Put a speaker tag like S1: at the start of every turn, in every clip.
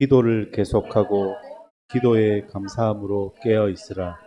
S1: 기도를 계속하고 기도에 감사함으로 깨어 있으라.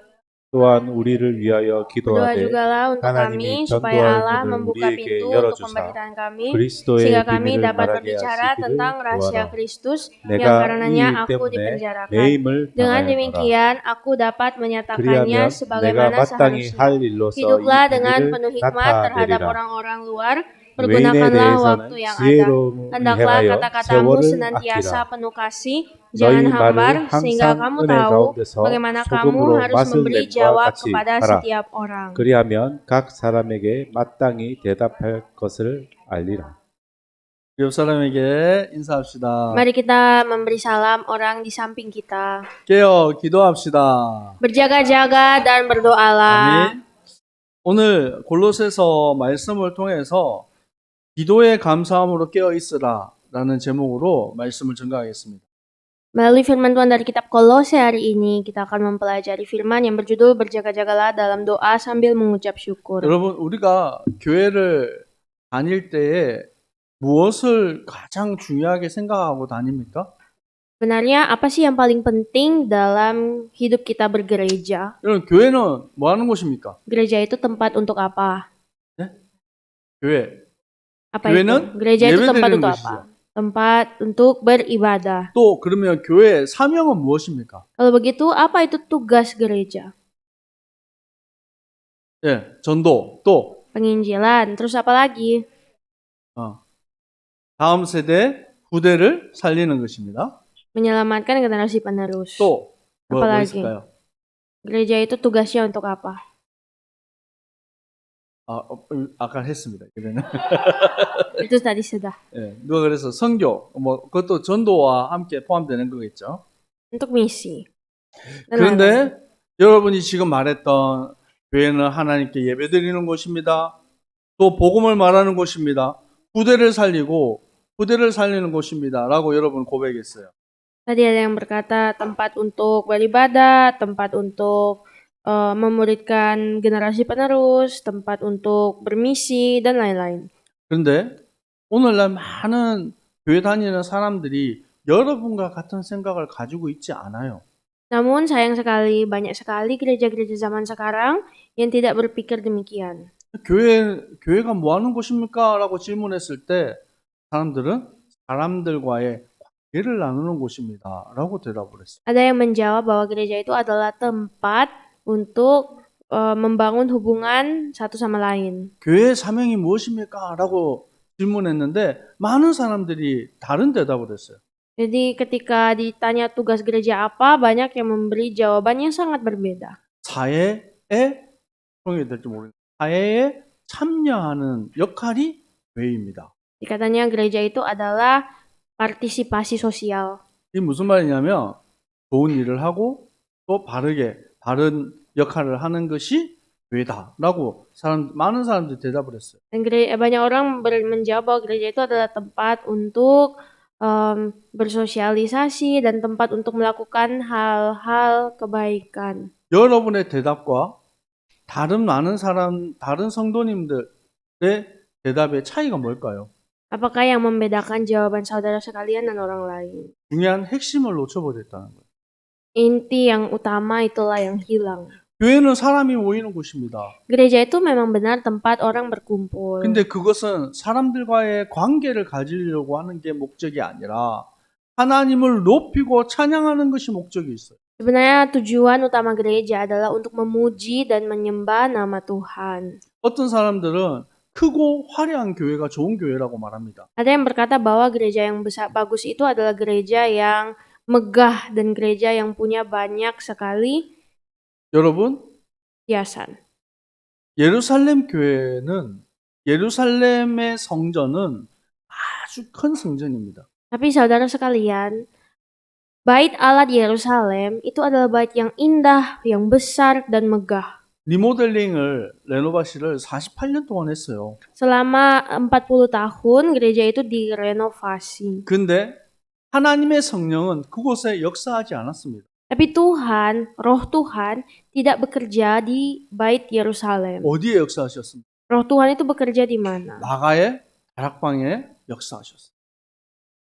S1: 또한 우리를 위하여
S2: Berdoa
S1: 기도하되
S2: jugalah untuk
S1: 하나님이
S2: kami supaya
S1: 전도할
S2: Allah
S1: 문을
S2: membuka
S1: 우리에게
S2: pintu untuk
S1: 열어주사
S2: pemberitaan kami
S1: 그리스도의
S2: sehingga kami
S1: 비밀을
S2: dapat
S1: 말하게
S2: berbicara
S1: 하시기를
S2: tentang rahasia
S1: 구하라.
S2: Kristus yang
S1: 내가
S2: karenanya
S1: 이
S2: aku
S1: 때문에
S2: dipenjarakan.
S1: 매임을
S2: Dengan
S1: 당하였노라.
S2: demikian aku dapat menyatakannya
S1: 그리하면 내가
S2: sebagaimana
S1: 마땅히
S2: seharusnya.
S1: 할 일로서 이
S2: Hiduplah dengan
S1: 비밀을
S2: penuh hikmat terhadap
S1: 나타내리라.
S2: orang-orang luar.
S1: 외인에
S2: Pergunakanlah
S1: 대해서는
S2: waktu yang ada.
S1: 지혜로움을
S2: Hendaklah
S1: 행하여
S2: kata-katamu
S1: 세월을
S2: senantiasa
S1: 아끼라.
S2: penuh kasih,
S1: 너희
S2: jangan
S1: 말을
S2: hambar, sehingga
S1: 항상
S2: kamu
S1: 은혜
S2: tahu
S1: 가운데서
S2: bagaimana kamu
S1: 소금으로
S2: harus
S1: 맛을
S2: memberi
S1: 낸과
S2: jawab
S1: 같이
S2: kepada
S1: 하라.
S2: setiap orang.
S1: 그리하면 각 사람에게 마땅히 대답할 것을 알리라.
S3: 옆 사람에게 인사합시다.
S2: Mari kita memberi salam orang di samping kita.
S3: 깨어 기도합시다.
S2: Berjaga-jaga dan berdoalah.
S3: 아멘. 오늘 골로새서 말씀을 통해서 기도의 감사함으로 깨어 있으라 라는 제목으로 말씀을 전가하겠습니다.
S2: Melalui firman Tuhan dari kitab Kolose hari ini, kita akan mempelajari firman yang berjudul Berjaga-jagalah dalam doa sambil mengucap syukur.
S3: 여러분, 우리가 교회를 다닐 때에 무엇을 가장 중요하게 생각하고 다닙니까?
S2: Sebenarnya apa sih yang paling penting dalam hidup kita bergereja?
S3: 여러분, 교회는 뭐 하는 곳입니까?
S2: Gereja itu tempat untuk apa?
S3: 교회.
S2: Apa
S3: 교회는
S2: itu? Gereja itu tempat
S3: 예배드리는
S2: untuk
S3: 곳이죠.
S2: apa? Tempat untuk beribadah.
S3: 또 그러면 교회의 사명은 무엇입니까?
S2: Kalau begitu, apa itu tugas gereja?
S3: 예, 전도. 또
S2: Penginjilan. Terus apa lagi?
S3: 다음 세대 후대를 살리는 것입니다.
S2: Menyelamatkan generasi penerus.
S3: 또 뭐
S2: Apalagi?
S3: 있을까요?
S2: Gereja itu tugasnya untuk apa?
S3: 아까 했습니다. 그러면
S2: Itu tadi sudah.
S3: 예, 누가 그래서 선교, 뭐 그것도 전도와 함께 포함되는 거겠죠.
S2: Untuk misi. Dan lain-lain.
S3: 그런데 여러분이 지금 말했던 교회는 하나님께 예배드리는 곳입니다. 또 복음을 말하는 곳입니다. 후대를 살리는 곳입니다라고 여러분 고백했어요.
S2: Tadi ada yang berkata tempat untuk beribadah, tempat untuk memuridkan generasi penerus, tempat untuk bermisi, dan lain-lain.
S3: 그런데 오늘날 많은 교회 다니는 사람들이 여러분과 같은 생각을 가지고 있지 않아요.
S2: Namun sayang sekali, banyak sekali gereja-gereja zaman sekarang yang tidak berpikir demikian.
S3: 교회가 뭐 하는 곳입니까? 라고 질문했을 때 사람들은 사람들과의 관계를 나누는 곳입니다. 라고 대답을 했어요.
S2: Ada yang menjawab bahwa gereja itu adalah tempat untuk membangun hubungan satu sama lain.
S3: 교회의 사명이 무엇입니까? 라고 질문했는데 많은 사람들이 다른 대답을 했어요.
S2: Jadi ketika ditanya tugas gereja apa, banyak yang memberi jawabannya sangat berbeda.
S3: 사회에 통일이 될지 모르겠는데 사회에 참여하는 역할이 교회입니다.
S2: Katanya gereja itu adalah partisipasi sosial.
S3: 이게 무슨 말이냐면 좋은 일을 하고 또 바른 역할을 하는 것이 교회다라고 많은 사람들이 대답을 했어요.
S2: Dan banyak orang menjawab bahwa gereja itu adalah tempat untuk bersosialisasi dan tempat untuk melakukan hal-hal kebaikan.
S3: 여러분의 대답과 다른 성도님들의 대답의 차이가 뭘까요?
S2: Apakah yang membedakan jawaban saudara sekalian dan orang lain?
S3: 중요한 핵심을 놓쳐버렸다는 거예요.
S2: Inti yang utama itulah yang hilang.
S3: 교회는 사람이 모이는 곳입니다.
S2: Gereja itu memang benar tempat orang berkumpul.
S3: 근데 그것은 사람들과의 관계를 가지려고 하는 게 목적이 아니라 하나님을 높이고 찬양하는 것이 목적이 있어요.
S2: Sebenarnya tujuan utama gereja adalah untuk memuji dan menyembah nama Tuhan.
S3: 어떤 사람들은 크고 화려한 교회가 좋은 교회라고 말합니다.
S2: Ada yang berkata bahwa gereja yang besar bagus itu adalah gereja yang megah dan gereja yang punya banyak sekali
S3: 여러분,
S2: hiasan.
S3: 예루살렘의 성전은 아주 큰 성전입니다.
S2: Tapi saudara sekalian, Bait Allah di Yerusalem itu adalah bait yang indah, yang besar dan megah.
S3: 레노바시를 48년 동안 했어요.
S2: Selama 40 tahun gereja itu direnovasi.
S3: 근데 하나님의 성령은 그곳에 역사하지 않았습니다.
S2: Tapi Tuhan, Roh Tuhan tidak bekerja di Bait Yerusalem.
S3: 어디에 역사하셨습니까?
S2: Roh Tuhan itu bekerja di mana?
S3: 나가의 다락방에 역사하셨어요.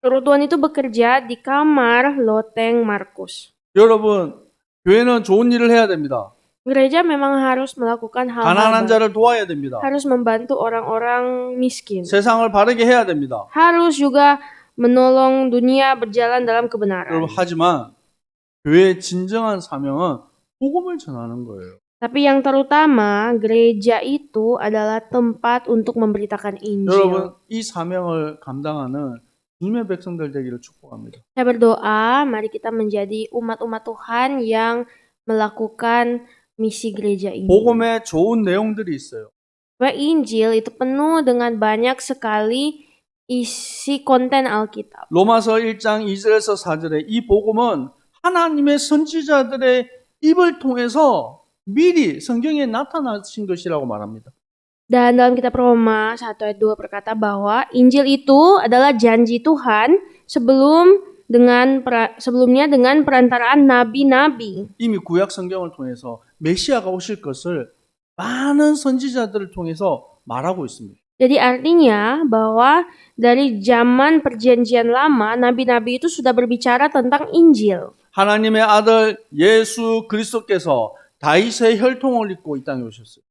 S2: Roh Tuhan itu bekerja di kamar loteng Markus.
S3: 여러분, 교회는 좋은 일을 해야 됩니다.
S2: Gereja memang harus melakukan hal-hal
S3: 가난한
S2: baik.
S3: 자를 도와야 됩니다.
S2: Harus membantu orang-orang miskin.
S3: 세상을 바르게 해야 됩니다.
S2: Harus juga menolong dunia berjalan dalam
S3: 여러분,
S2: kebenaran.
S3: 하지만 교회의 진정한 사명은 복음을 전하는 거예요.
S2: Tapi yang terutama, gereja itu adalah tempat untuk memberitakan Injil.
S3: 여러분, 이 사명을 감당하는 주님의 백성들 되기를 축복합니다.
S2: Saya berdoa, mari kita menjadi umat-umat Tuhan yang melakukan misi gereja ini.
S3: 복음에 좋은 내용들이 있어요.
S2: Bahwa Injil itu penuh dengan banyak sekali isi konten Alkitab.
S3: 로마서 1장 2절에서 4절에 이 복음은 하나님의 선지자들의 입을 통해서 미리 성경에 나타나신 것이라고 말합니다.
S2: Dan dalam kitab Roma 1 ayat 2 berkata bahwa Injil itu adalah janji Tuhan sebelumnya dengan perantaraan nabi-nabi.
S3: 이미 구약 성경을 통해서 메시아가 오실 것을 많은 선지자들을 통해서 말하고 있습니다.
S2: Jadi artinya bahwa dari zaman perjanjian lama, nabi-nabi itu sudah berbicara tentang Injil.
S3: 하나님의 아들 예수 그리스도께서 다윗의 혈통을 입고 이 땅에 오셨어요.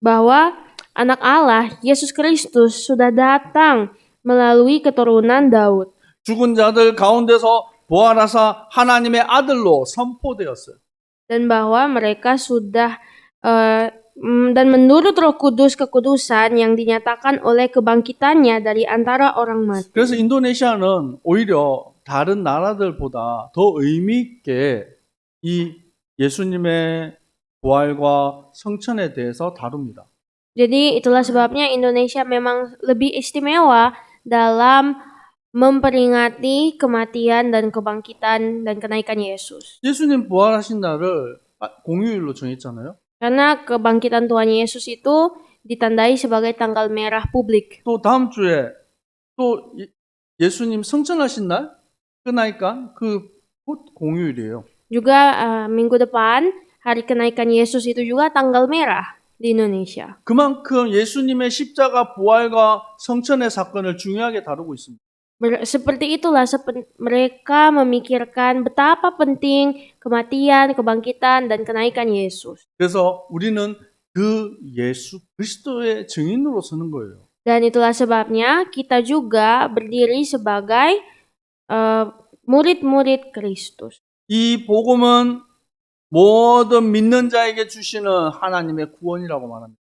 S2: Bahwa anak Allah, Yesus Kristus, sudah datang melalui keturunan Daud.
S3: 죽은 자들 가운데서 부활하사 하나님의 아들로 선포되었어요.
S2: Dan bahwa mereka sudah dan menurut Roh Kudus kekudusan yang dinyatakan oleh kebangkitannya dari antara orang mati.
S3: 그래서 인도네시아는 오히려 다른 나라들보다 더 의미 있게 이 예수님의 부활과 성천에 대해서 다룹니다.
S2: Jadi itulah sebabnya Indonesia memang lebih istimewa dalam memperingati kematian dan kebangkitan dan kenaikan Yesus.
S3: 예수님 부활하신 날을 공휴일로 정했잖아요.
S2: Karena kebangkitan Tuhan Yesus itu ditandai sebagai tanggal merah publik.
S3: 또 다음 주에 또 예수님 성천하신 날 그나이까 그 공휴일이에요.
S2: Juga minggu depan hari kenaikan Yesus itu juga tanggal merah di Indonesia.
S3: 그만큼 예수님의 십자가 부활과 성천의 사건을 중요하게 다루고 있습니다.
S2: Seperti itulah mereka memikirkan betapa penting kematian, kebangkitan, dan kenaikan Yesus.
S3: 그래서 우리는 그 예수 그리스도의 증인으로 서는 거예요.
S2: Dan itulah sebabnya kita juga berdiri sebagai murid-murid Kristus.
S3: 이 복음은 모든 믿는 자에게 주시는 하나님의 구원이라고 말합니다.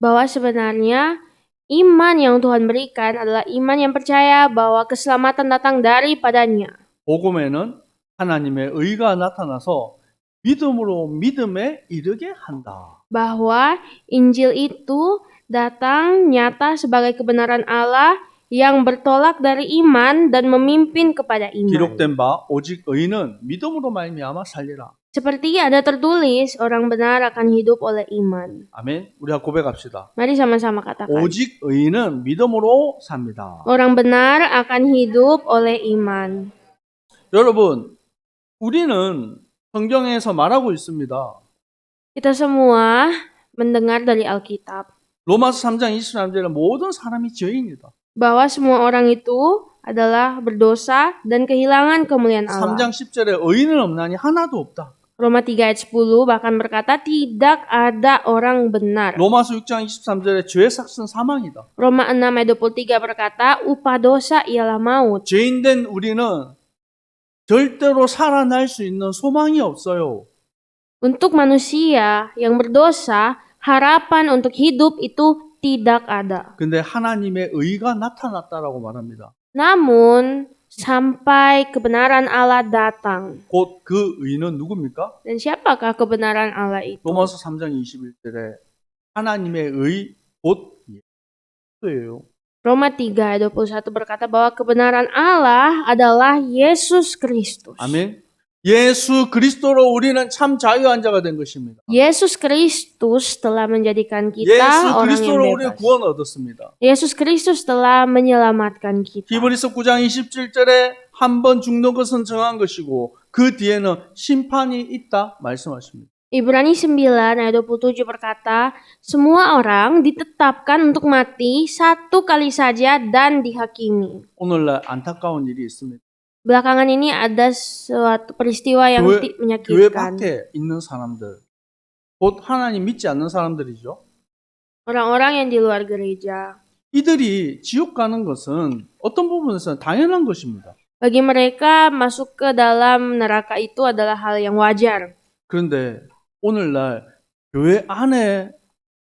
S2: Bahwa sebenarnya iman yang Tuhan berikan adalah iman yang percaya bahwa keselamatan datang daripadanya.
S3: 복음에는 하나님의 의가 나타나서 믿음으로 믿음에 이르게 한다.
S2: Bahwa Injil itu datang nyata sebagai kebenaran Allah yang bertolak dari iman dan memimpin kepada iman.
S3: 기록된 바 오직 의인은 믿음으로 말미암아 살리라.
S2: Seperti ada tertulis, orang benar akan hidup oleh iman.
S3: 아멘. 우리가 고백합시다.
S2: Mari sama-sama katakan.
S3: 오직 의인은 믿음으로 삽니다.
S2: Orang benar akan hidup oleh iman.
S3: 여러분, 우리는 성경에서 말하고 있습니다.
S2: Kita semua mendengar dari Alkitab
S3: 로마서 3장 23절에 모든 사람이 죄인이다.
S2: bahwa semua orang itu adalah berdosa dan kehilangan kemuliaan Allah.
S3: 3장 10절에 의인은 없나니 하나도 없다.
S2: Roma 3 ayat 10 bahkan berkata tidak ada orang benar.
S3: 로마서 6장 23절에 죄의 삭은 사망이다.
S2: Roma 6 ayat 23 berkata upah dosa ialah maut.
S3: 죄인된 우리는 절대로 살아날 수 있는 소망이 없어요.
S2: Untuk manusia yang berdosa, harapan untuk hidup itu tidak ada.
S3: 근데 하나님의 의가 나타났다라고 말합니다.
S2: Namun sampai kebenaran Allah datang.
S3: 곧 그 의는 누굽니까?
S2: Dan siapakah kebenaran Allah itu?
S3: 로마서 3장 21절에 하나님의 의 곧 예수예요.
S2: Roma 3 ayat 21 berkata bahwa kebenaran Allah adalah Yesus Kristus.
S3: 아멘. 예수 그리스도로 우리는 참 자유한 자가 된 것입니다.
S2: Yesus Kristus telah menjadikan kita
S3: 예수
S2: orang yang
S3: 그리스도로 우리는
S2: bebas.
S3: 구원 얻었습니다.
S2: Yesus Kristus telah menyelamatkan kita.
S3: 히브리서 9장 27절에 한 번 죽는 것은 정한 것이고 그 뒤에는 심판이 있다 말씀하십니다.
S2: Ibrani 9 ayat 27 berkata, semua orang ditetapkan untuk mati satu kali saja dan dihakimi.
S3: 오늘날 안타까운 일이 있습니다.
S2: Belakangan ini ada suatu peristiwa yang
S3: 교회
S2: menyakitkan.
S3: 밖에 있는 사람들, 곧 하나님 믿지 않는 사람들이죠.
S2: Orang-orang yang di luar gereja.
S3: 이들이 지옥 가는 것은 어떤 부분에서는 당연한 것입니다.
S2: Bagi mereka, masuk ke dalam neraka itu adalah hal yang wajar.
S3: 그런데 오늘날 교회 안에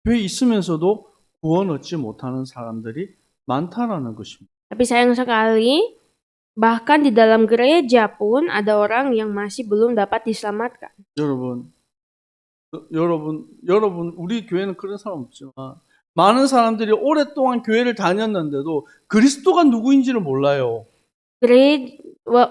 S3: 교회 있으면서도 구원 얻지 못하는 사람들이 많다라는 것입니다.
S2: Tapi sayang sekali, bahkan di dalam gereja pun ada orang yang masih belum dapat diselamatkan.
S3: 여러분, 우리 교회는 그런 사람 없지만 많은 사람들이 오랫동안 교회를 다녔는데도 그리스도가 누구인지를 몰라요.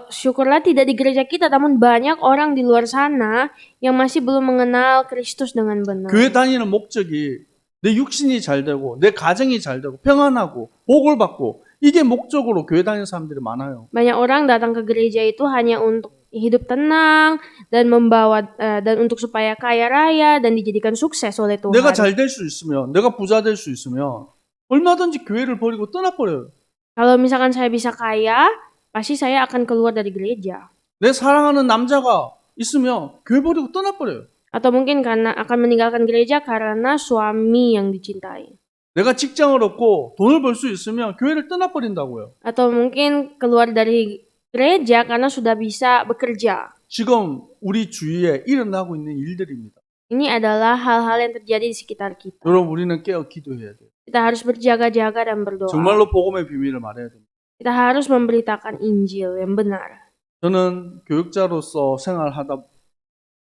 S2: Syukurlah tidak di gereja kita, namun banyak orang di luar sana yang masih belum mengenal Kristus dengan benar.
S3: 교회 다니는 목적이 내 육신이 잘 되고 내 가정이 잘 되고 평안하고 복을 받고 이게 목적으로 교회 다니는 사람들이 많아요.
S2: Banyak orang datang ke gereja itu hanya untuk hidup tenang dan dan untuk supaya kaya raya dan dijadikan sukses oleh Tuhan.
S3: 내가 잘 될 수 있으면, 내가 부자 될 수 있으면 얼마든지 교회를 버리고 떠나버려요.
S2: Kalau misalkan saya bisa kaya, pasti saya akan keluar dari gereja.
S3: 내 사랑하는 남자가 있으면 교회 버리고 떠나버려요.
S2: Atau mungkin karena akan meninggalkan gereja karena suami yang dicintai.
S3: 내가 직장을 얻고 돈을 벌 수 있으면 교회를 떠나버린다고요.
S2: Atau mungkin keluar dari gereja karena sudah bisa bekerja.
S3: 지금 우리 주위에 일어나고 있는 일들입니다.
S2: Ini adalah hal-hal yang terjadi di sekitar kita.
S3: 여러분, 우리는 깨어 기도해야 돼요.
S2: Kita harus berjaga-jaga dan berdoa.
S3: 정말로 복음의 비밀을 말해야 됩니다.
S2: Kita harus memberitakan Injil yang benar.
S3: 저는 교육자로서 생활하다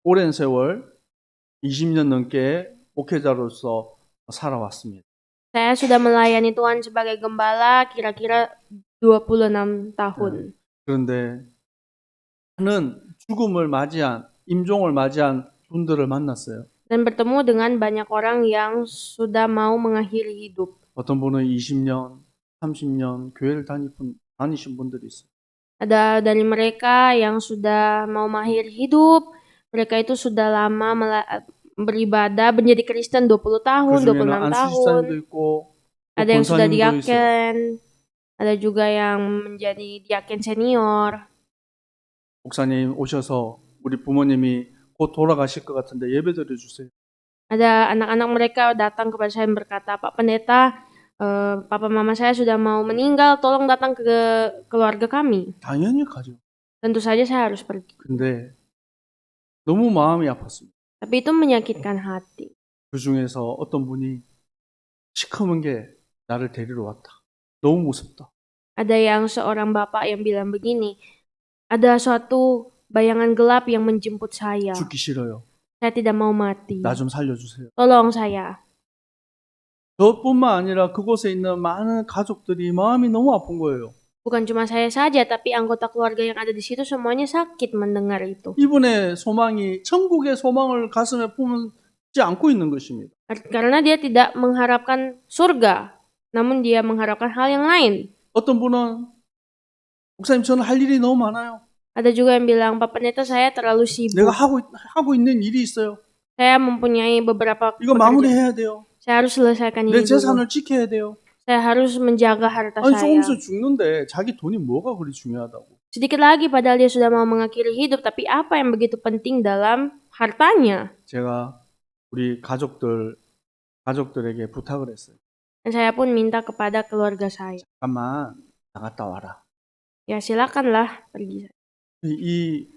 S3: 오랜 세월 20년 넘게 목회자로서 살아왔습니다.
S2: Saya sudah melayani Tuhan sebagai gembala kira-kira 26 tahun.
S3: 그런데 많은 죽음을 맞이한, 임종을 맞이한 분들을 만났어요.
S2: Dan bertemu dengan banyak orang yang sudah mau mengakhiri hidup.
S3: 어떤 분은 20년, 30년 교회를 다니신 분들이 있어요.
S2: Ada dari mereka yang sudah mau mengakhiri hidup, mereka itu sudah lama beribadah menjadi Kristen 20 tahun, 26
S3: 그중에는
S2: tahun.
S3: 안수집사님도 있고
S2: Ada yang sudah
S3: 권사님도 있어요.
S2: diaken, ada juga yang menjadi diaken senior.
S3: 목사님 오셔서 우리 부모님이 곧 돌아가실 것 같은데 예배드려 주세요.
S2: Ada anak-anak mereka datang kepada saya dan berkata, Pak Pendeta, papa mama saya sudah mau meninggal, tolong datang ke keluarga kami.
S3: 당연히 가죠.
S2: Tentu saja saya harus pergi.
S3: 근데 너무 마음이 아팠습니다.
S2: Tapi itu menyakitkan hati.
S3: 그 중에서 어떤 분이 시커먼 게 나를 데리러 왔다. 너무 무섭다.
S2: Ada yang seorang bapak yang bilang begini, ada suatu bayangan gelap yang menjemput saya.
S3: 죽기 싫어요.
S2: Saya tidak mau mati.
S3: 나 좀 살려주세요.
S2: Tolong saya.
S3: 저뿐만 아니라 그곳에 있는 많은 가족들이 마음이 너무 아픈 거예요.
S2: Bukan cuma saya saja, tapi anggota keluarga yang ada di situ semuanya sakit mendengar itu.
S3: 이분의 소망이 천국의 소망을 가슴에 품지 않고 있는 것입니다.
S2: Karena dia tidak mengharapkan surga, namun dia mengharapkan hal yang lain.
S3: 어떤 분은 목사님 저는 할 일이 너무 많아요.
S2: Ada juga yang bilang, Pak Pendeta saya terlalu sibuk.
S3: 내가 하고 있는 일이 있어요.
S2: Saya mempunyai beberapa
S3: 이거
S2: pekerjaan.
S3: 마무리해야 돼요.
S2: Saya harus selesaikan
S3: 내
S2: ini dulu.
S3: 재산을 지켜야 돼요.
S2: Saya harus menjaga harta
S3: 아니
S2: saya.
S3: 조금 있어 죽는데 자기 돈이 뭐가 그리 중요하다고.
S2: Sedikit lagi padahal dia sudah mau mengakhiri hidup, tapi apa yang begitu penting dalam hartanya?
S3: 제가 우리 가족들에게 부탁을 했어요.
S2: Dan saya pun minta kepada keluarga saya.
S3: 잠깐만 나갔다 와라.
S2: Ya silakanlah pergi.
S3: 이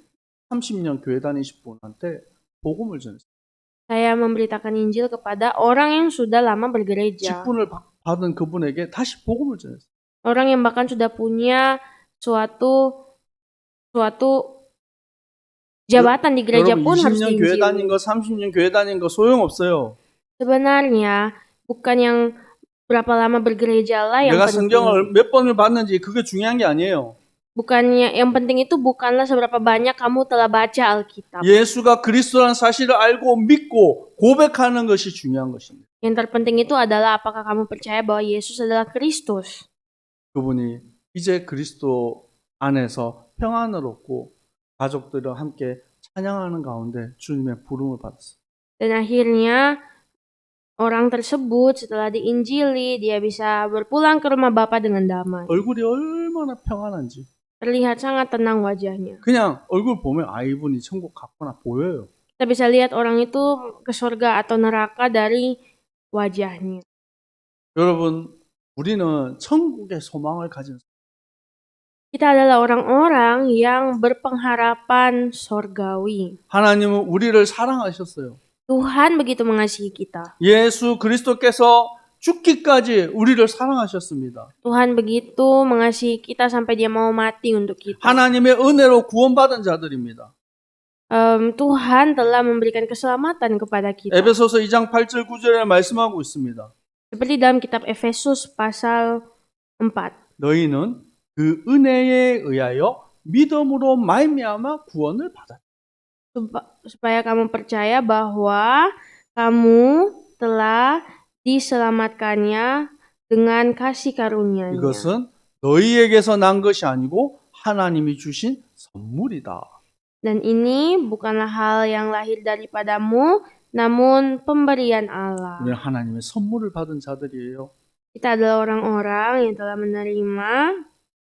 S3: 30년 교회 다니신 분한테 복음을 전했어요.
S2: Saya memberitakan Injil kepada orang yang sudah lama bergereja.
S3: 직분을 받은 그분에게 다시 복음을 전했어요.
S2: Orang yang bahkan sudah punya suatu jabatan di gereja
S3: 여러분
S2: pun harus
S3: 20년 교회
S2: diinjil.
S3: 다닌 거 30년 교회 다닌 거 소용없어요.
S2: Sebenarnya bukan yang berapa lama bergereja lah yang
S3: 내가
S2: penting.
S3: 성경을 몇 번을 봤는지 그게 중요한 게 아니에요.
S2: Bukannya yang penting itu bukanlah seberapa banyak kamu telah baca Alkitab.
S3: 예수가 그리스도라는 사실을 알고 믿고 고백하는 것이 중요한 것입니다.
S2: Yang terpenting itu adalah apakah kamu percaya bahwa Yesus adalah Kristus.
S3: 그분이 이제 그리스도 안에서 평안을 얻고 가족들과 함께 찬양하는 가운데 주님의 부름을 받았어요.
S2: Dan akhirnya orang tersebut setelah diinjili, dia bisa berpulang ke rumah Bapa dengan damai.
S3: 얼굴이 얼마나 평안한지.
S2: Terlihat sangat tenang wajahnya.
S3: 그냥 얼굴 보면 이분이 천국 갔구나 보여요.
S2: Kita bisa lihat orang itu ke surga atau neraka dari wajahnya.
S3: 여러분, 우리는 천국의 소망을 가진
S2: Kita adalah orang-orang yang berpengharapan sorgawi.
S3: 하나님은 우리를 사랑하셨어요.
S2: Tuhan begitu mengasihi kita.
S3: 예수 그리스도께서 죽기까지 우리를 사랑하셨습니다.
S2: Tuhan begitu mengasihi kita sampai dia mau mati untuk kita.
S3: 하나님의 은혜로 구원받은 자들입니다.
S2: Tuhan telah memberikan keselamatan kepada kita.
S3: 에베소서 2장 8절 9절에 말씀하고 있습니다.
S2: Seperti dalam kitab Efesus pasal 4.
S3: 너희는 그 은혜에 의하여 믿음으로 말미암아 구원을 받았다.
S2: Supaya kamu percaya bahwa kamu telah diselamatkannya dengan kasih karunia-Nya.
S3: 이것은 너희에게서 난 것이 아니고 하나님이 주신 선물이다.
S2: Dan ini bukanlah hal yang lahir daripadamu, namun pemberian Allah.
S3: 우리는 하나님의 선물을 받은 자들이에요.
S2: Kita adalah orang-orang yang telah menerima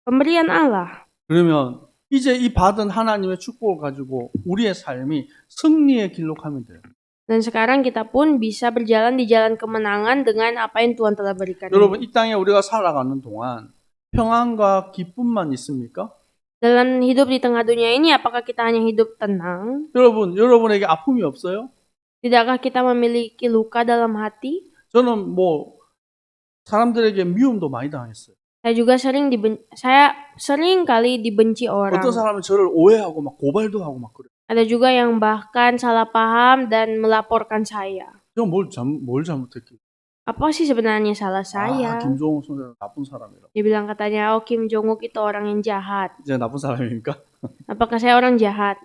S2: pemberian Allah.
S3: 그러면 이제 이 받은 하나님의 축복을 가지고 우리의 삶이 승리의 길로 가면 돼요.
S2: Dan sekarang kita pun bisa berjalan di jalan kemenangan dengan apa yang Tuhan telah berikan.
S3: 여러분, 이 땅에 우리가 살아가는 동안 평안과 기쁨만 있습니까?
S2: Dalam hidup di tengah dunia ini, apakah kita hanya hidup tenang?
S3: 여러분, 여러분에게 아픔이 없어요?
S2: Tidakkah kita memiliki luka dalam hati?
S3: 저는 사람들에게 미움도 많이 당했어요.
S2: Saya sering kali dibenci orang.
S3: 어떤 사람은 저를 오해하고 막 고발도 하고 막 그래요.
S2: Ada juga yang bahkan salah paham dan melaporkan saya.
S3: 제가 뭘 잘못했길래?
S2: Apa sih sebenarnya salah saya?
S3: 김종욱 선생님 나쁜 사람이라고.
S2: Dia bilang katanya, Kim Jong-wook itu orang yang jahat.
S3: 제가 나쁜 사람입니까?
S2: Apakah saya orang jahat?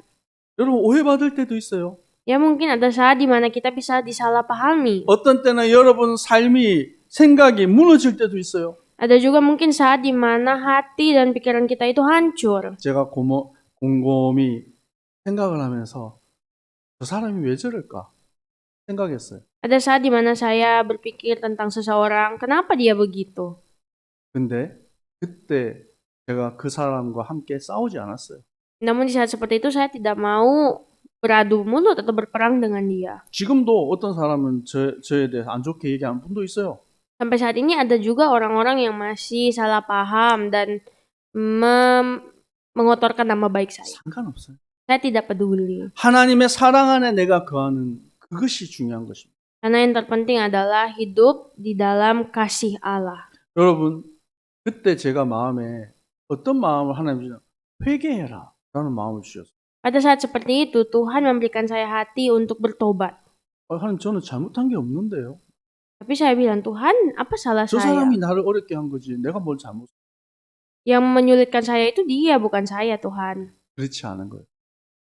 S3: 여러분, 오해받을 때도 있어요.
S2: Ya mungkin ada saat di mana kita bisa disalahpahami.
S3: 어떤 때는 여러분 삶이 생각이 무너질 때도 있어요.
S2: Ada juga mungkin saat di mana hati dan pikiran kita itu hancur.
S3: 제가 곰곰이 생각을 하면서 저 사람이 왜 저럴까 생각했어요.
S2: Ada saat di mana saya berpikir tentang seseorang, kenapa dia begitu?
S3: 근데 그때 제가 그 사람과 함께 싸우지 않았어요.
S2: Namun di saat seperti itu saya tidak mau beradu mulut atau berperang dengan dia.
S3: 지금도 어떤 사람은 저에 대해서 안 좋게 얘기하는 분도 있어요.
S2: Sampai saat ini ada juga orang-orang yang masih salah paham dan mengotorkan nama baik saya.
S3: 상관없어요.
S2: Saya tidak peduli.
S3: 하나님의 사랑 안에 내가 거하는 그것이 중요한 것입니다.
S2: Karena yang terpenting adalah hidup di dalam kasih Allah.
S3: 여러분, 그때 제가 마음에 어떤 마음을 하나님 주시냐? 회개해라 라는 마음을 주셨어요.
S2: Pada saat seperti itu, Tuhan memberikan saya hati untuk bertobat.
S3: 하나님, 저는 잘못한 게 없는데요.
S2: Tapi saya bilang, Tuhan, apa salah
S3: 저
S2: saya?
S3: 사람이 나를 어렵게 한 거지 내가 뭘 잘못.
S2: Yang menyulitkan saya itu dia, bukan saya, Tuhan.
S3: 그렇지 않은 거예요.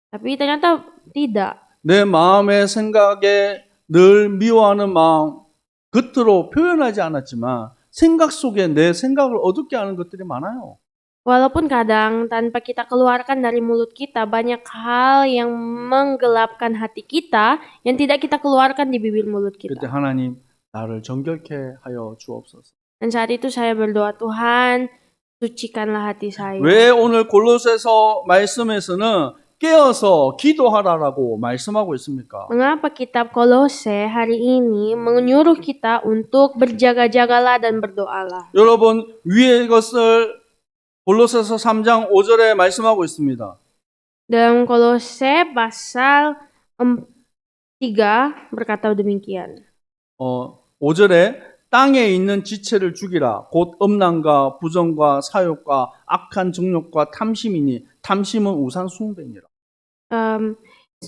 S2: Tapi ternyata tidak.
S3: 내 마음의 생각에 늘 미워하는 마음 겉으로 표현하지 않았지만 생각 속에 내 생각을 어둡게 하는 것들이 많아요.
S2: Walaupun kadang tanpa kita keluarkan dari mulut kita, banyak hal yang menggelapkan hati kita yang tidak kita keluarkan di bibir mulut
S3: 그때
S2: kita.
S3: 하나님 나를 정결케 하여 주옵소서.
S2: Dan saat itu saya berdoa, Tuhan, sucikanlah hati saya.
S3: 왜 오늘 골로새서 말씀에서는 깨어서 기도하라라고 말씀하고 있습니까?
S2: Mengapa kitab Kolose hari ini menyuruh kita untuk berjaga-jagalah dan berdoalah?
S3: 여러분, 위의 것을 골로새서 3장 5절에 말씀하고 있습니다.
S2: Dalam Kolose pasal 3 berkata demikian.
S3: 5절에 땅에 있는 지체를 죽이라. 곧 음란과 부정과 사욕과 악한 정욕과 탐심이니 탐심은 우상 숭배니라.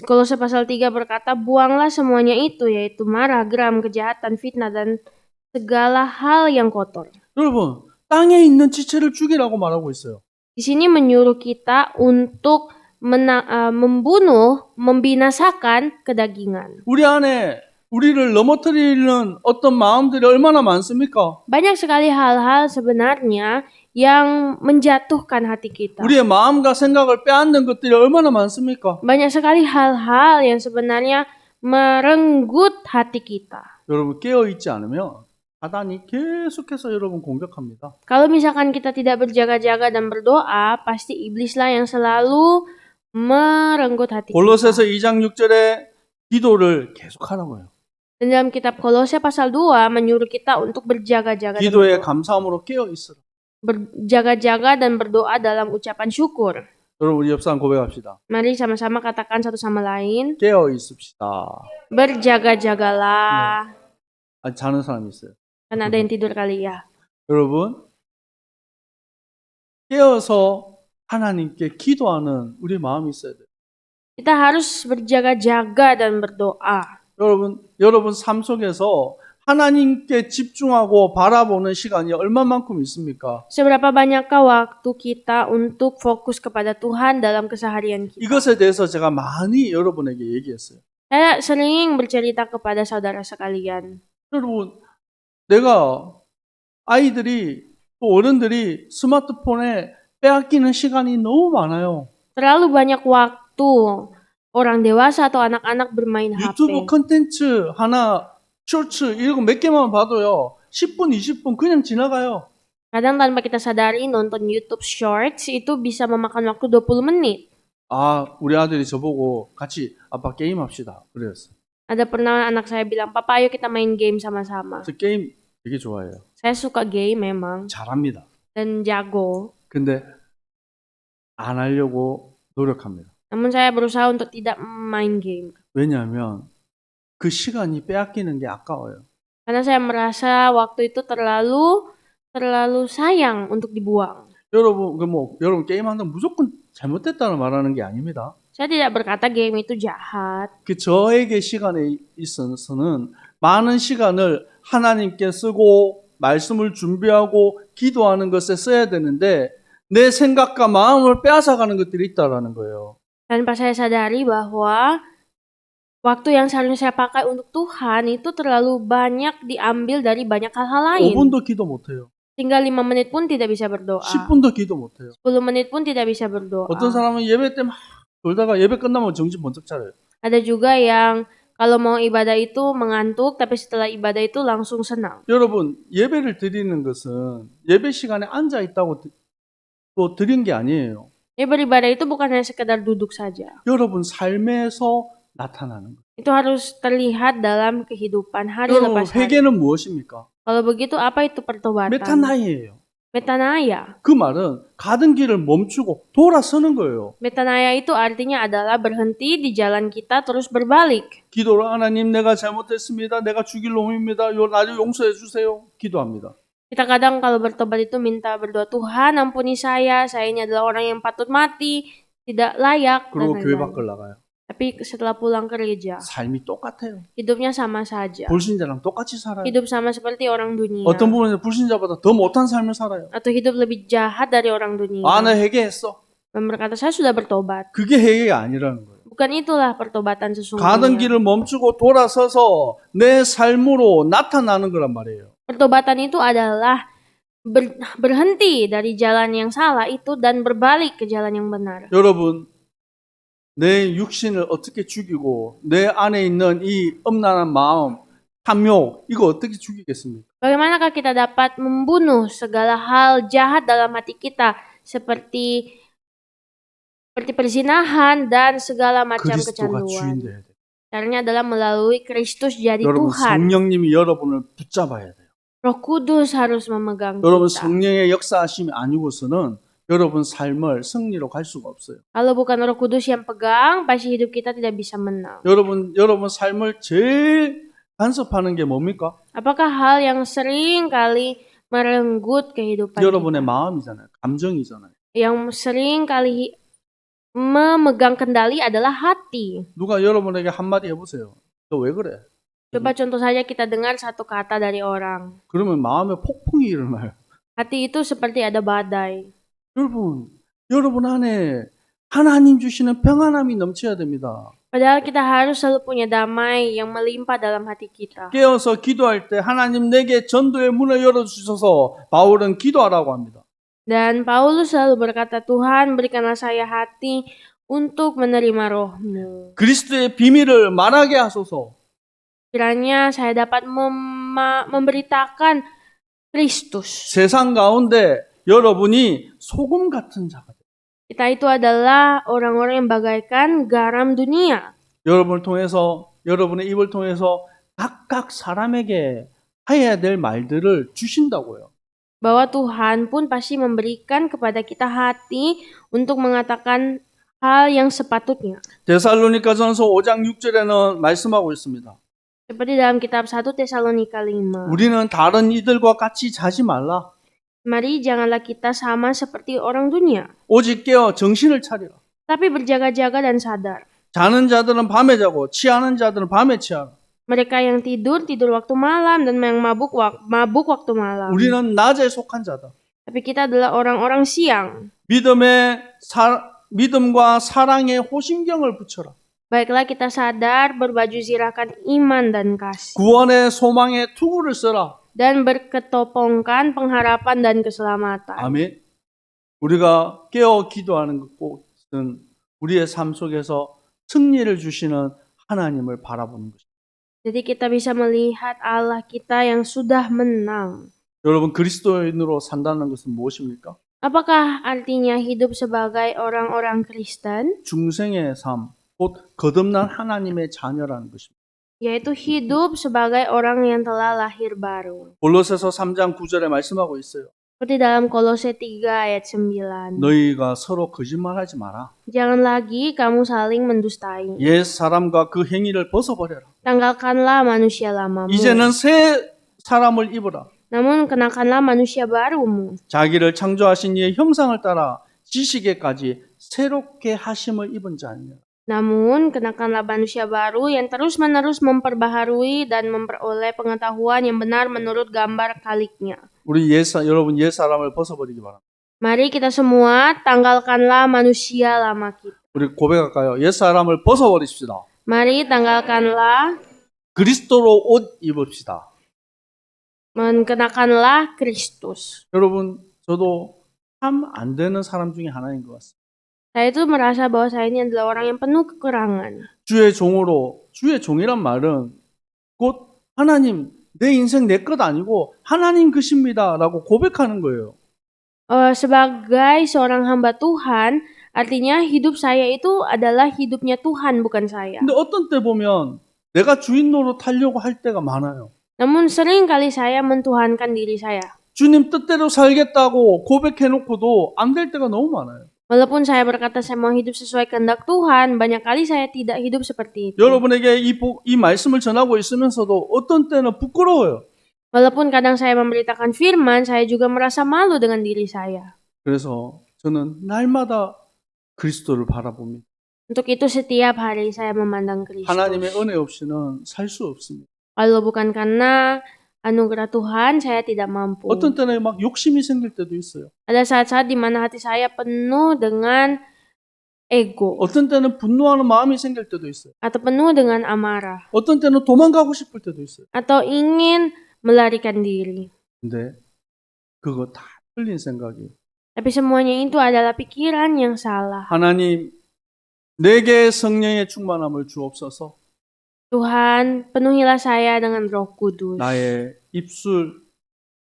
S2: Kolose pasal 3 berkata, buanglah semuanya itu, yaitu marah, geram, kejahatan, fitnah, dan segala hal yang kotor.
S3: 여러분, 땅에 있는 지체를 죽이라고 말하고 있어요.
S2: Di sini menyuruh kita untuk membunuh, membinasakan kedagingan.
S3: 우리 안에 우리를 넘어뜨리는 어떤 마음들이 얼마나 많습니까?
S2: Banyak sekali hal-hal sebenarnya yang menjatuhkan hati kita.
S3: 우리의 마음과 생각을 빼앗는 것들이 얼마나 많습니까?
S2: Banyak sekali hal-hal yang sebenarnya merenggut hati kita.
S3: 여러분 깨어 있지 않으면 사단이 계속해서 여러분 공격합니다.
S2: Kalau misalkan kita tidak berjaga-jaga dan berdoa, pasti iblislah yang selalu merenggut hati kita.
S3: 골로새서 2장 6절에 기도를 계속하라고요.
S2: Dan dalam kitab Kolose pasal 2 menyuruh kita untuk berjaga-jaga dan
S3: 기도에
S2: berdoa.
S3: 감사함으로 깨어 있으라.
S2: Berjaga-jaga dan berdoa dalam ucapan syukur.
S3: 여러분 우리 옆 사람 고백합시다.
S2: Mari sama-sama katakan satu sama lain,
S3: 깨어 있읍시다.
S2: berjaga-jagalah.
S3: 아직 자는 사람이 있어요.
S2: Kan ada yang tidur kali ya.
S3: 여러분 깨어서 하나님께 기도하는 우리 마음이 있어야 돼요.
S2: Kita harus berjaga-jaga dan berdoa.
S3: 여러분 삶 속에서 하나님께 집중하고 바라보는 시간이 얼마만큼 있습니까?
S2: Seberapa banyakkah waktu kita untuk fokus kepada Tuhan dalam keseharian kita?
S3: 이것에 대해서 제가 많이 여러분에게 얘기했어요.
S2: Saya sering bercerita kepada saudara sekalian.
S3: 여러분, 내가 아이들이 또 어른들이 스마트폰에 빼앗기는 시간이 너무 많아요.
S2: Terlalu banyak waktu orang dewasa atau anak-anak bermain
S3: 유튜브
S2: HP.
S3: 컨텐츠 하나, 쇼츠 이런 거 몇 개만 봐도요. 10분, 20분 그냥 지나가요.
S2: Kadang tanpa kita sadari nonton YouTube Shorts itu bisa memakan waktu 20 menit.
S3: 아, 우리 아들이 저보고 같이 아빠 게임합시다. 그랬어요.
S2: Ada pernah anak saya bilang, "Papa, ayo kita main game sama-sama."
S3: 저 게임 되게 좋아해요.
S2: Saya suka game memang
S3: 잘합니다.
S2: dan jago.
S3: 근데 안 하려고 노력합니다.
S2: Namun saya berusaha untuk tidak main game.
S3: 왜냐하면 그 시간이 빼앗기는 게 아까워요.
S2: Karena saya merasa waktu itu terlalu sayang untuk dibuang.
S3: 여러분 게임한다고 무조건 잘못됐다는 말하는 게 아닙니다.
S2: Saya tidak berkata game itu jahat.
S3: 그 저에게 시간에 있어서는 많은 시간을 하나님께 쓰고 말씀을 준비하고 기도하는 것에 써야 되는데 내 생각과 마음을 빼앗아가는 것들이 있다라는 거예요.
S2: Tanpa saya sadari bahwa waktu yang seharusnya saya pakai untuk Tuhan itu terlalu banyak diambil dari banyak hal-hal lain.
S3: 5분도 기도 못해요.
S2: Hingga 5 menit pun tidak bisa berdoa.
S3: 10분도 기도 못해요.
S2: 10 menit pun tidak bisa berdoa.
S3: 어떤 사람은 예배 때 막 돌다가 예배 끝나면 정신 번쩍 차려요.
S2: Ada juga yang kalau mau ibadah itu mengantuk, tapi setelah ibadah itu langsung senang.
S3: 여러분 예배를 드리는 것은 예배 시간에 앉아 있다고 또 드린 게 아니에요.
S2: Ya, beribadah itu bukan hanya sekedar duduk saja.
S3: 여러분 삶에서 나타나는 거예요.
S2: Itu harus terlihat dalam kehidupan hari
S3: 여러분
S2: lepas hari.
S3: 회개는 무엇입니까?
S2: Kalau begitu apa itu pertobatan?
S3: 메타나이예요.
S2: Metanoia.
S3: 그 말은 가던 길을 멈추고 돌아서는 거예요.
S2: Metanoia itu artinya adalah berhenti di jalan kita terus berbalik.
S3: 기도로 하나님 내가 잘못했습니다. 내가 죽일 놈입니다. 나를 용서해 주세요. 기도합니다.
S2: Kita kadang kalau bertobat itu minta berdoa, Tuhan ampuni saya ini adalah orang yang patut mati, tidak layak, dan
S3: 그리고 교회
S2: lain-lain.
S3: 밖을 나가요.
S2: Tapi setelah pulang ke gereja,
S3: 삶이 똑같아요.
S2: hidupnya sama saja.
S3: 불신자랑 똑같이 살아요.
S2: Hidup sama seperti orang dunia.
S3: 어떤 부분에서 불신자보다 더 못한 삶을 살아요.
S2: Atau hidup lebih jahat dari orang dunia.
S3: 아, 나 회개했어.
S2: Dan berkata, saya sudah bertobat.
S3: 그게 회개가 아니라는 거예요.
S2: Bukan itulah pertobatan
S3: 가던
S2: sesungguhnya.
S3: 길을 멈추고 돌아서서 내 삶으로 나타나는 거란 말이에요.
S2: Pertobatan itu adalah berhenti dari jalan yang salah itu dan berbalik ke jalan yang benar.
S3: 여러분, 내 육신을 어떻게 죽이고 내 안에 있는 이 음란한 마음, 탐욕, 이거 어떻게 죽이겠습니까?
S2: Bagaimanakah kita dapat membunuh segala hal jahat dalam hati kita seperti perzinahan dan segala macam
S3: 그리스도가 주인
S2: kecanduan?
S3: 돼야 돼요.
S2: Caranya adalah melalui Kristus jadi
S3: 여러분,
S2: Tuhan.
S3: 성령님이 여러분을 붙잡아야 돼요.
S2: Roh Kudus harus memegang
S3: 여러분,
S2: kita.
S3: 성령의 역사하심이 아니고서는 여러분 삶을 승리로 갈 수가 없어요.
S2: Kalau bukan Roh Kudus yang pegang, pasti hidup kita tidak bisa menang.
S3: 여러분 삶을 제일 간섭하는 게 뭡니까?
S2: Apakah hal yang sering kali merenggut kehidupan
S3: 여러분의
S2: kita?
S3: 마음이잖아요. 감정이잖아요.
S2: Yang sering kali memegang kendali adalah hati.
S3: 누가 여러분에게 한마디 해보세요. 너 왜 그래?
S2: Coba contoh saja kita dengar satu kata dari orang.
S3: 그러면 마음에 폭풍이 일어나요.
S2: Hati itu seperti ada badai.
S3: 여러분 안에 하나님 주시는 평안함이 넘쳐야 됩니다.
S2: Padahal kita harus selalu punya damai yang melimpah dalam hati kita.
S3: 깨어서 기도할 때 하나님 내게 전도의 문을 열어주셔서 바울은 기도하라고 합니다.
S2: Dan Paulus selalu berkata, Tuhan berikanlah saya hati untuk menerima roh-Mu.
S3: 그리스도의 비밀을 말하게 하소서.
S2: Kiranya saya dapat memberitakan Kristus.
S3: 세상 가운데 여러분이 소금 같은 자가 돼요.
S2: Kita itu adalah orang-orang yang bagaikan garam dunia.
S3: 여러분을 통해서, 여러분의 입을 통해서 각각 사람에게 해야 될 말들을 주신다고요.
S2: Bahwa Tuhan pun pasti memberikan kepada kita hati untuk mengatakan hal yang sepatutnya.
S3: 데살로니가전서 5장 6절에는 말씀하고 있습니다.
S2: Seperti dalam kitab 1 Tesalonika 5.
S3: 우리는 다른 이들과 같이 자지 말라.
S2: Mari janganlah kita sama seperti orang dunia,
S3: 오직 깨어 정신을 차리라.
S2: tapi berjaga-jaga dan sadar.
S3: 자는 자들은 밤에 자고 취하는 자들은 밤에 취하라.
S2: Mereka yang tidur waktu malam dan yang mabuk waktu malam.
S3: 우리는 낮에 속한 자다.
S2: Tapi kita adalah orang-orang siang.
S3: 믿음과 사랑의 호심경을 붙여라.
S2: Baiklah kita sadar, berbaju zirahkan iman dan kasih.
S3: 구원의 소망의 투구를 써라.
S2: Dan berketopongkan pengharapan dan keselamatan.
S3: 아멘. 우리가 깨어 기도하는 것은 우리의 삶 속에서 승리를 주시는 하나님을 바라보는 것입니다.
S2: Jadi kita bisa melihat Allah kita yang sudah menang.
S3: 여러분 그리스도인으로 산다는 것은 무엇입니까?
S2: Apakah artinya hidup sebagai orang-orang Kristen?
S3: 중생의 삶, 곧 거듭난 하나님의 자녀라는 것입니다.
S2: Yaitu hidup sebagai orang yang telah lahir baru.
S3: 골로새서 3장 9절에 말씀하고 있어요.
S2: Seperti dalam Kolose 3 ayat 9.
S3: 너희가 서로 거짓말하지 마라.
S2: Jangan lagi kamu saling mendustai.
S3: 옛 사람과 그 행위를 벗어버려라.
S2: Tanggalkanlah manusia lamamu.
S3: 이제는 새 사람을 입어라.
S2: Namun kenakanlah manusia barumu.
S3: 자기를 창조하신 이의 형상을 따라 지식에까지 새롭게 하심을 입은 자니라.
S2: Namun kenakanlah manusia baru yang terus-menerus memperbaharui dan memperoleh pengetahuan yang benar menurut gambar kaliknya.
S3: 여러분 옛 사람을 벗어버리기 바랍니다.
S2: Mari kita semua tanggalkanlah manusia lama kita.
S3: 우리 고백할까요? 옛 사람을 벗어버립시다.
S2: Mari tanggalkanlah,
S3: 그리스도로 옷 입읍시다.
S2: mengenakanlah Kristus.
S3: 여러분 저도 참 안 되는 사람 중에 하나인 것 같습니다.
S2: Saya itu merasa bahwa saya ini adalah orang yang penuh kekurangan.
S3: 주의 종이란 말은 곧 하나님, 내 인생 내 것 아니고 하나님 것입니다라고 고백하는 거예요.
S2: Sebagai seorang hamba Tuhan, artinya hidup saya itu adalah hidupnya Tuhan, bukan saya.
S3: 근데 어떤 때 보면 내가 주인 노릇하려고 할 때가 많아요.
S2: Namun sering kali saya mentuhankan diri saya.
S3: 주님 뜻대로 살겠다고 고백해놓고도 안 될 때가 너무 많아요.
S2: Walaupun saya berkata saya mau hidup sesuai kehendak Tuhan, banyak kali saya tidak hidup seperti itu.
S3: 여러분에게 이 말씀을 전하고 있으면서도 어떤 때는 부끄러워요.
S2: Walaupun kadang saya memberitakan firman, saya juga merasa malu dengan diri saya.
S3: 그래서 저는 날마다 그리스도를 바라봅니다.
S2: Untuk itu setiap hari saya memandang Kristus.
S3: 하나님의 은혜 없이는 살 수 없습니다.
S2: Kalau bukan karena anugerah Tuhan, saya tidak mampu.
S3: 어떤 때는 막 욕심이 생길 때도 있어요.
S2: Ada saat-saat di mana hati saya penuh dengan ego.
S3: 어떤 때는 분노하는 마음이 생길 때도 있어요.
S2: Atau penuh dengan amarah.
S3: 어떤 때는 도망가고 싶을 때도 있어요.
S2: Atau ingin melarikan diri.
S3: 근데 그거 다 틀린 생각이에요.
S2: Tapi semuanya itu adalah pikiran yang salah.
S3: 하나님, 내게 성령의 충만함을 주옵소서.
S2: Tuhan, penuhilah saya dengan Roh Kudus.
S3: 나의 입술,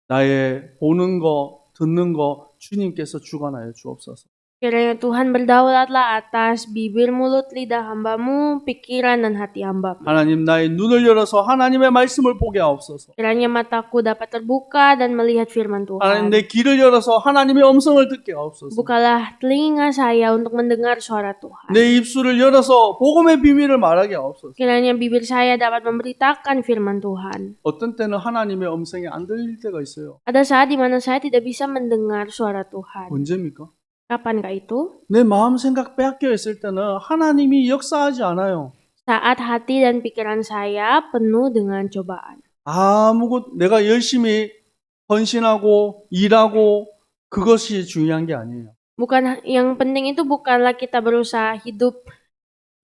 S3: 나의 보는 거, 듣는 거 주님께서 주관하여 주옵소서.
S2: Kiranya Tuhan berdaulatlah atas bibir, mulut, lidah hambamu, pikiran dan hati hambamu.
S3: 하나님, 나의 눈을 열어서 하나님의 말씀을 보게 하옵소서.
S2: Kiranya mataku dapat terbuka dan melihat firman
S3: 하나님,
S2: Tuhan.
S3: 내 귀를 열어서 하나님의 음성을 듣게 하옵소서.
S2: Bukalah telinga saya untuk mendengar suara Tuhan.
S3: 내 입술을 열어서 복음의 비밀을 말하게 하옵소서.
S2: Kiranya bibir saya dapat memberitakan firman Tuhan.
S3: 어떤 때는 하나님의 음성이 안 들릴 때가 있어요.
S2: Ada saat di mana saya tidak bisa mendengar suara Tuhan.
S3: 언제입니까?
S2: Kapankah itu?
S3: 내 마음 생각 빼앗겨 있을 때는 하나님이 역사하지 않아요.
S2: Saat hati dan pikiran saya penuh dengan cobaan.
S3: 내가 열심히 헌신하고 일하고 그것이 중요한 게 아니에요.
S2: Bukan, yang penting itu bukanlah kita berusaha hidup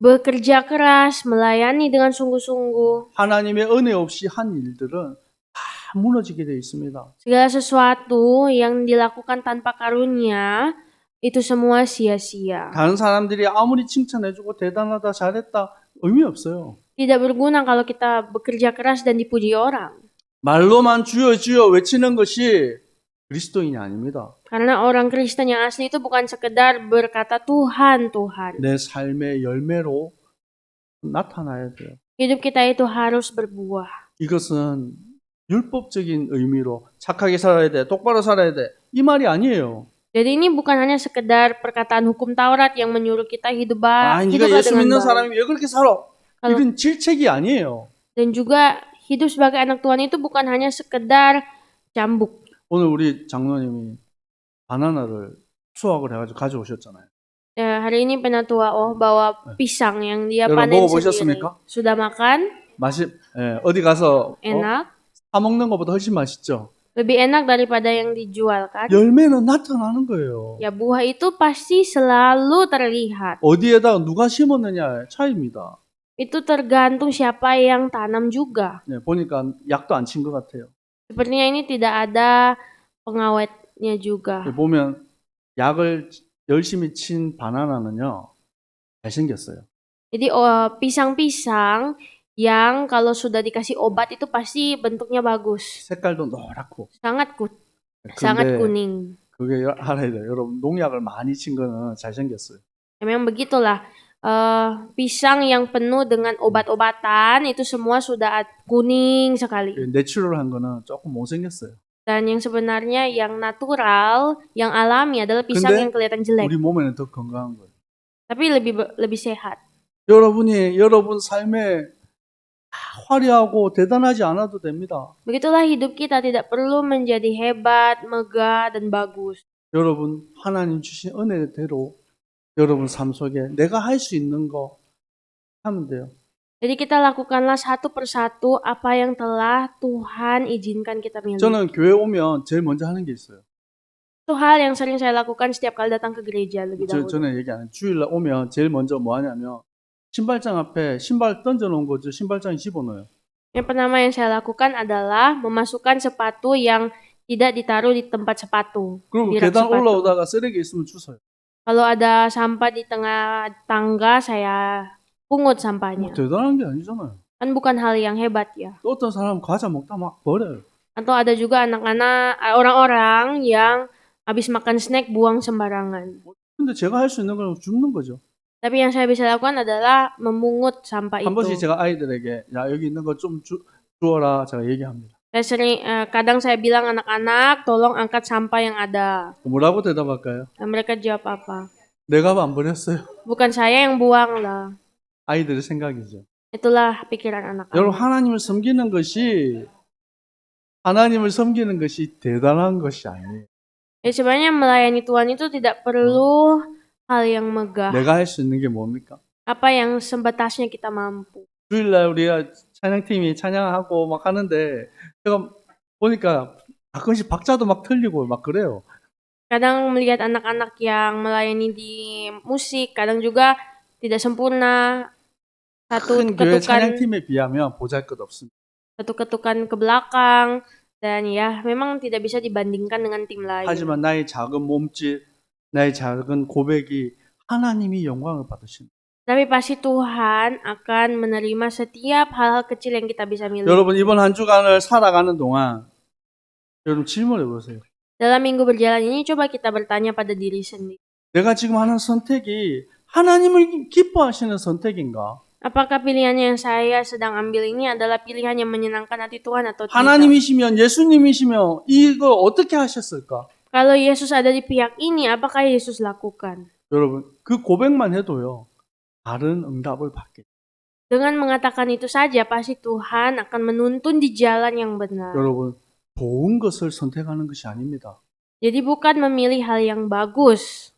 S2: bekerja keras, melayani dengan sungguh-sungguh.
S3: 하나님의 은혜 없이 한 일들은 다 무너지게 되어 있습니다.
S2: Segala sesuatu yang dilakukan tanpa karunia itu semua sia-sia.
S3: 다른 사람들이 아무리 칭찬해주고 대단하다, 잘했다 의미 없어요.
S2: Tidak berguna kalau kita bekerja keras dan dipuji orang.
S3: 말로만 주여 주여 외치는 것이 그리스도인이 아닙니다.
S2: Karena orang Kristen yang asli itu bukan sekedar berkata Tuhan, Tuhan.
S3: 내 삶의 열매로 나타나야 돼요.
S2: Hidup kita itu harus berbuah.
S3: 이것은 율법적인 의미로 착하게 살아야 돼, 똑바로 살아야 돼. 이 말이 아니에요.
S2: Jadi ini bukan hanya sekedar perkataan hukum Taurat yang menyuruh kita
S3: 네가
S2: hiduplah
S3: 예수
S2: dengan
S3: 믿는
S2: baik.
S3: 사람이 왜 그렇게 살아?
S2: Kalau-
S3: 이건 질책이 아니에요.
S2: Dan juga hidup sebagai anak Tuhan itu bukan hanya sekedar cambuk.
S3: 오늘 우리 장로님이 바나나를 수확을 해가지고 가져오셨잖아요.
S2: Hari ini penatua bawa pisang yang dia
S3: 여러분
S2: panen sendiri.
S3: 먹어보셨습니까?
S2: Sudah makan?
S3: 어디 가서
S2: Enak?
S3: 사 먹는 것보다 훨씬 맛있죠.
S2: Lebih enak daripada yang dijual kan?
S3: 열매는 나타나는 거예요.
S2: Ya buah itu pasti selalu terlihat.
S3: 어디에다가 누가 심었느냐의 차이입니다.
S2: Itu tergantung siapa yang tanam juga.
S3: 네, 보니까 약도 안 친 것 같아요.
S2: Sepertinya ini tidak ada pengawetnya juga.
S3: 보면 약을 열심히 친 바나나는요 잘생겼어요.
S2: Jadi pisang-pisang yang kalau sudah dikasih obat itu pasti bentuknya bagus.
S3: 색깔도 노랗고.
S2: Sangat
S3: 근데
S2: kuning.
S3: 그게 알아야 돼요. 여러분 농약을 많이 친 거는 잘생겼어요.
S2: Memang begitulah. Pisang yang penuh dengan obat-obatan itu semua sudah kuning sekali.
S3: 내추럴한 거는 조금 못생겼어요.
S2: Dan yang sebenarnya yang natural, yang alami adalah pisang
S3: 근데
S2: yang kelihatan jelek.
S3: 우리 몸에는 더 건강한 거예요.
S2: Tapi lebih sehat.
S3: 여러분이 여러분 삶에 화려하고 대단하지 않아도 됩니다.
S2: Begitulah hidup kita tidak perlu menjadi hebat, megah, dan bagus.
S3: 여러분 하나님 주신 은혜대로 여러분 삶 속에 내가 할 수 있는 거 하면 돼요.
S2: Jadi kita lakukanlah satu persatu apa yang telah Tuhan izinkan kita miliki.
S3: 저는 교회 오면 제일 먼저 하는 게 있어요.
S2: Itu hal yang sering saya lakukan setiap kali datang ke gereja lebih dahulu.
S3: 전에 얘기 안 해요. 주일날 오면 제일 먼저 뭐 하냐면 신발장 앞에 신발 던져놓은 거죠. 신발장에 집어넣어요.
S2: Yang pertama yang saya lakukan adalah memasukkan sepatu yang tidak ditaruh di tempat sepatu.
S3: 그리고
S2: Di rak
S3: 계단
S2: sepatu.
S3: 올라오다가 쓰레기 있으면 주워요.
S2: Kalau ada sampah di tengah tangga, saya pungut sampahnya.
S3: 대단한 게 아니잖아요.
S2: Kan bukan hal yang hebat ya.
S3: 또 어떤 사람 과자 먹다 막 버려요.
S2: Atau ada juga anak-anak, orang-orang yang habis makan snack buang sembarangan.
S3: 근데 제가 할 수 있는 건 줍는 거죠.
S2: Tapi yang saya bisa lakukan adalah memungut sampah
S3: 한 번씩
S2: itu.
S3: 제가 아이들에게 야 여기 있는 거 좀 주워라 제가 얘기합니다.
S2: Kadang saya bilang anak-anak, tolong angkat sampah yang ada.
S3: 뭐라고 대답할까요?
S2: Dan mereka jawab apa?
S3: 내가 안 버렸어요.
S2: Bukan saya yang buang lah.
S3: 아이들의 생각이죠.
S2: Itulah pikiran
S3: 여러분
S2: anak-anak.
S3: 하나님을 섬기는 것이 대단한 것이 아니에요.
S2: Jadi sebenarnya melayani Tuhan itu tidak perlu hal yang megah.
S3: 내가 할 수 있는 게 뭡니까?
S2: Apa yang sebatasnya kita mampu.
S3: 주일날 우리가 찬양팀이 찬양하고 막 하는데 제가 보니까 가끔씩 박자도 막 틀리고 막 그래요.
S2: Kadang melihat anak-anak yang melayani di musik, kadang juga tidak sempurna.
S3: 큰 교회 찬양팀에 비하면 보잘것없습니다.
S2: Satu ketukan ke belakang, dan ya memang tidak bisa dibandingkan dengan tim lain.
S3: 하지만 나의 작은 몸짓, 나의 작은 고백이 하나님이 영광을 받으십니다.
S2: Tapi pasti Tuhan akan menerima setiap hal-hal kecil yang kita bisa miliki.
S3: 여러분 이번 한 주간을 살아가는 동안 여러분 질문해 보세요.
S2: Dalam minggu berjalan ini coba kita bertanya pada diri sendiri.
S3: 내가 지금 하는 선택이 하나님을 기뻐하시는 선택인가?
S2: Apakah pilihan yang saya sedang ambil ini adalah pilihan yang menyenangkan hati Tuhan atau tidak?
S3: 하나님이시면 예수님이시면 이거 어떻게 하셨을까?
S2: Kalau Yesus ada di pihak ini, apakah Yesus lakukan?
S3: 여러분 그 고백만 해도요. 다른 응답을 받게.
S2: Dengan mengatakan itu saja, pasti Tuhan akan menuntun di jalan yang benar.
S3: 여러분 좋은 것을 선택하는 것이 아닙니다.
S2: Jadi bukan memilih hal yang bagus.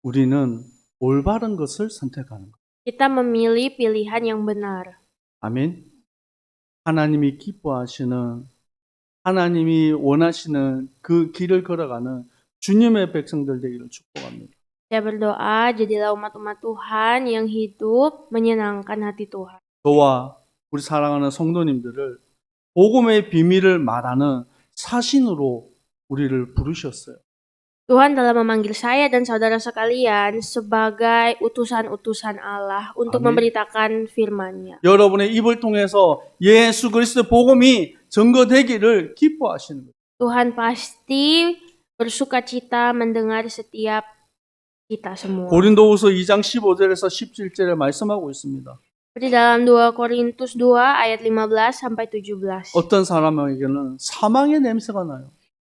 S3: 우리는 올바른 것을 선택하는 것.
S2: Kita memilih pilihan yang benar.
S3: 아멘. 하나님이 기뻐하시는 하나님이 원하시는 그 길을 걸어가는 주님의 백성들 되기를 축복합니다.
S2: Saya berdoa, jadilah umat-umat Tuhan yang hidup menyenangkan hati Tuhan.
S3: 저와 우리 사랑하는 성도님들을 복음의 비밀을 말하는 사신으로 우리를 부르셨어요.
S2: Tuhan telah memanggil saya dan saudara sekalian sebagai utusan-utusan Allah untuk
S3: Amin.
S2: memberitakan firman-Nya.
S3: 여러분의 입을 통해서 예수 그리스도의 복음이 증거되기를 기뻐하시는 거예요.
S2: Tuhan pasti bersukacita mendengar setiap kita semua.
S3: 고린도후서 2장 15절에서 17절에 말씀하고 있습니다.
S2: Seperti dalam 2 Korintus 2 ayat 15 sampai 17.
S3: 어떤 사람에게는 사망의 냄새가 나요.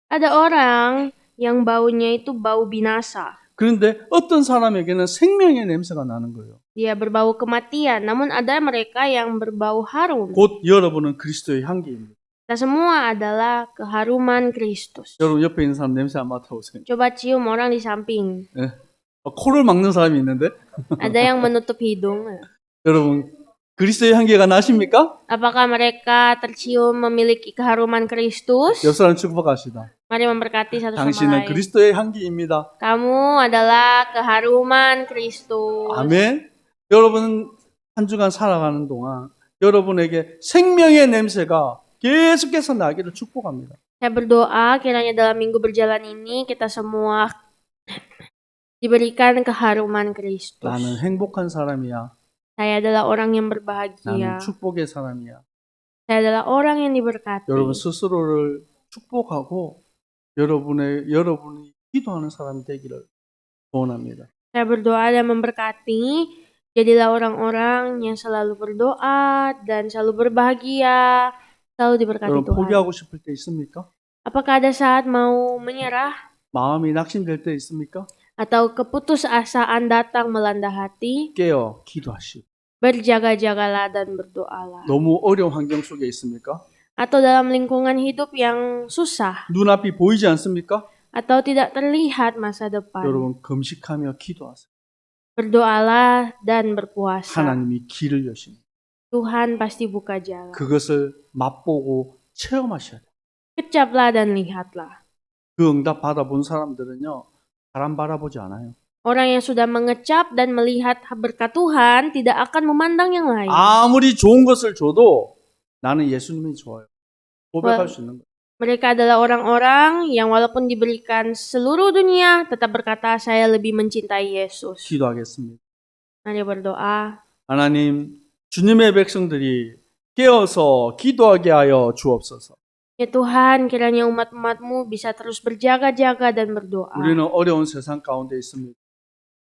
S2: Ada orang yang baunya itu bau binasa.
S3: 그런데 어떤 사람에게는 생명의 냄새가 나는 거예요.
S2: Dia berbau kematian, namun ada mereka yang berbau harum.
S3: 곧 여러분은 그리스도의 향기입니다.
S2: Kita semua adalah keharuman Kristus.
S3: 여러분 옆에 있는 사람 냄새 안 맡아보세요.
S2: Coba cium orang di samping.
S3: 코를 막는 사람이 있는데
S2: Ada yang menutup hidung.
S3: 여러분 그리스도의 향기가 나십니까?
S2: Apakah mereka tercium memiliki keharuman Kristus?
S3: 옆 사람 축복합시다.
S2: Mari memberkati satu sama
S3: 당신은
S2: lain.
S3: 그리스도의 향기입니다.
S2: Kamu adalah keharuman Kristus.
S3: 아멘. 여러분 한 주간 살아가는 동안 여러분에게 생명의 냄새가 계속해서 나기를 축복합니다.
S2: Saya berdoa kiranya dalam minggu berjalan ini kita semua diberikan keharuman Kristus.
S3: 나는 행복한 사람이야.
S2: Saya adalah orang yang
S3: 나는
S2: berbahagia.
S3: 축복의 사람이야.
S2: Saya adalah orang yang diberkati.
S3: 여러분 스스로를 축복하고 여러분이 기도하는 사람이 되기를 소원합니다.
S2: Saya berdoa dan memberkati. Jadilah orang-orang yang selalu berdoa dan selalu berbahagia. Selalu diberkati
S3: 여러분
S2: Tuhan.
S3: 포기하고 싶을 때 있습니까?
S2: Apakah ada saat mau menyerah?
S3: 마음이 낙심될 때 있습니까?
S2: Atau keputusasaan datang melanda hati?
S3: 깨어 기도하시고.
S2: Berjaga-jagalah dan berdoalah.
S3: 너무 어려운 환경 속에 있습니까?
S2: Atau dalam lingkungan hidup yang susah?
S3: 눈앞이 보이지 않습니까?
S2: Atau tidak terlihat masa depan?
S3: 여러분 금식하며 기도하세요.
S2: Berdoalah dan berpuasa.
S3: 하나님이 길을 여십니다.
S2: Tuhan pasti buka jalan.
S3: 그것을 맛보고 체험하셔야 돼요.
S2: Kecaplah dan lihatlah.
S3: 그 응답 받아본 사람들은요. 사람 바라보지 않아요.
S2: Orang yang sudah mengecap dan melihat berkat Tuhan tidak akan memandang yang lain.
S3: 아무리 좋은 것을 줘도 나는 예수님이 좋아요. 고백할 수 있는 거예요.
S2: Mereka adalah orang-orang yang walaupun diberikan seluruh dunia tetap berkata saya lebih mencintai Yesus.
S3: 기도하겠습니다.
S2: Mari berdoa.
S3: 하나님, 주님의 백성들이 깨어서 기도하게 하여 주옵소서.
S2: Ya Tuhan, kiranya umat-umat-Mu bisa terus berjaga-jaga dan berdoa.
S3: 우리는 어려운 세상 가운데 있습니다.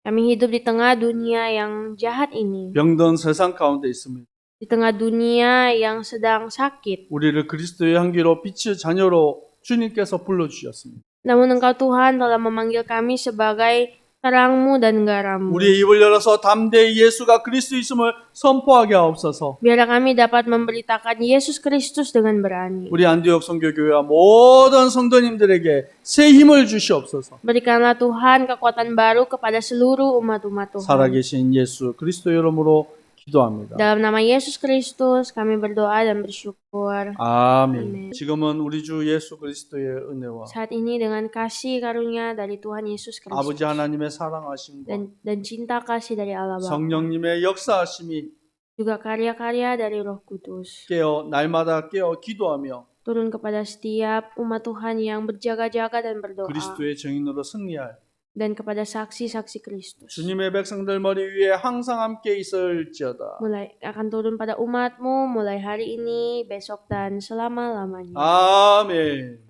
S2: Kami hidup di tengah dunia yang jahat ini.
S3: 병든 세상 가운데 있습니다.
S2: Di tengah dunia yang sedang sakit.
S3: 우리를 그리스도의 향기로 빛의 자녀로 주님께서 불러주셨습니다.
S2: Namun Engkau Tuhan telah memanggil kami sebagai terang-Mu dan garam-Mu.
S3: 우리의 입을 열어서 담대히 예수가 그리스도이심을 선포하게 하옵소서.
S2: Biarlah kami dapat memberitakan Yesus Kristus dengan berani.
S3: 우리 안디옥 선교교회와 모든 성도님들에게 새 힘을 주시옵소서.
S2: Berikanlah Tuhan kekuatan baru kepada seluruh umat-umat Tuhan.
S3: 살아계신 예수 그리스도 이름으로 기도합니다.
S2: Dalam nama Yesus Kristus kami berdoa dan bersyukur.
S3: 아멘. 지금은 우리 주 예수 그리스도의 은혜와
S2: Saat ini dengan kasih karunia dari Tuhan Yesus Kristus
S3: 아버지 하나님의 사랑하심과
S2: dan cinta kasih dari Allah Bapa,
S3: 성령님의 역사하심이
S2: juga karya-karya dari Roh Kudus
S3: 날마다 깨어 기도하며
S2: turun kepada setiap umat Tuhan yang berjaga-jaga dan berdoa,
S3: 그리스도의 정인으로 승리할
S2: dan kepada saksi-saksi Kristus.
S3: 주님의 백성들 머리 위에 항상 함께 있을지어다.
S2: Mulai akan turun pada umat-Mu mulai hari ini, besok dan selama-lamanya.
S3: 아멘.